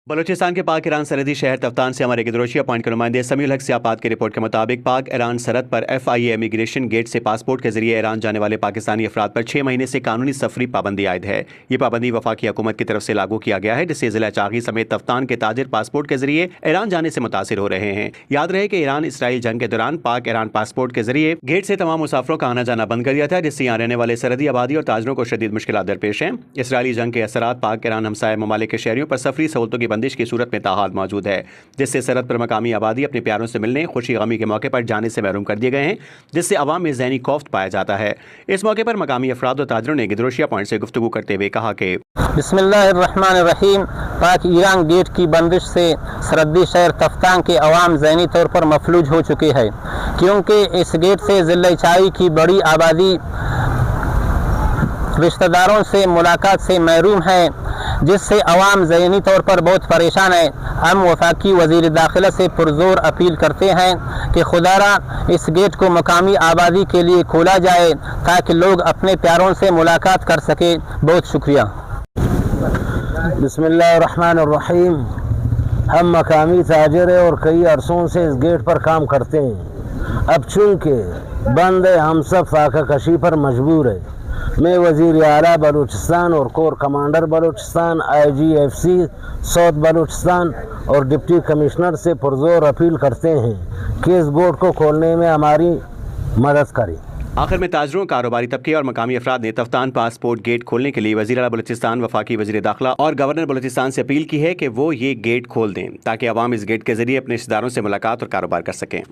बलूचिस्तान के पाक ईरान सरहदी शहर तफ्तान से हमारे गिदरोशिया पॉइंट के नुमाइंदे समीउल हक सियापात की रिपोर्ट के मुताबिक पाक ईरान सरहद पर FIA इमिग्रेशन गेट से पासपोर्ट के जरिए ईरान जाने वाले पाकिस्तानी अफराद पर 6 महीने से कानूनी सफरी पाबंदी आयद है। ये पाबंदी वफाकी हुकूमत की तरफ से लागू किया गया है, जिससे जिला चागी समेत तफ्तान के ताजिर पासपोर्ट के जरिए ईरान जाने से मुतासिर हो रहे हैं। याद रहे कि ईरान इसराइल जंग के दौरान पाक ईरान पासपोर्ट के जरिए गेट से तमाम मुसाफरों का आना जाना बंद कर दिया था, जिससे यहाँ रहने वाले सरहदी आबादी और ताजरों को शदीद मुश्किलात दरपेश हैं। इसराइली जंग के असरात पाक ईरान हमसाया ममालिक के शहरियों पर सफरी सहूलतों की बंदिश की सूरत में हाल मौजूद है, जिससे सरहद पर मकामी आबादी अपने प्यारों से मिलने खुशी गमी के मौके पर जाने से महरूम कर दिए गए हैं, जिससे अवाम में ज़हनी खौफ पाया जाता है। इस मौके पर मकामी अफराद और ताजरों ने गिदरोशिया पॉइंट से गुफ्तगू करते हुए कहा कि बिस्मिल्लाहिर्रहमानिर्रहीम, पाक ईरान गेट की बंदिश से सरहदी शहर तफ्तान के अवाम ज़हनी तौर पर मफलूज हो चुकी है, क्योंकि इस गेट से ज़िले चाई की बड़ी आबादी रिश्तेदारों से मुलाकात से महरूम है, जिससे अवाम ज़हनी तौर पर बहुत परेशान है। हम वफाकी वज़ीर दाखिला से पुरज़ोर अपील करते हैं कि खुदारा इस गेट को मकामी आबादी के लिए खोला जाए ताकि लोग अपने प्यारों से मुलाकात कर सके। बहुत शुक्रिया। बिस्मिल्लाहिर्रहमानिर्रहीम, हम मकामी ताजिर हैं और कई अरसों से इस गेट पर काम करते हैं। अब चूँकि बंद है, हम सब फाका कशी पर मजबूर है। मैं वज़ीर आला बलूचिस्तान और core commander Balochistan, IGFC south Balochistan और डिप्टी कमिश्नर से पुरज़ोर अपील करते हैं कि इस गेट को खोलने में हमारी मदद करें। आखिर में ताजरों, कारोबारी तबके और मकामी अफराद ने तफ्तान पासपोर्ट गेट खोलने के लिए वज़ीर आला बलूचिस्तान, वफाकी वज़ीर दाखिला और गवर्नर बलूचिस्तान से अपील की है कि वो ये गेट खोल दें ताकि अवाम इस गेट के जरिए अपने रिश्तेदारों से मुलाकात और कारोबार कर सकें।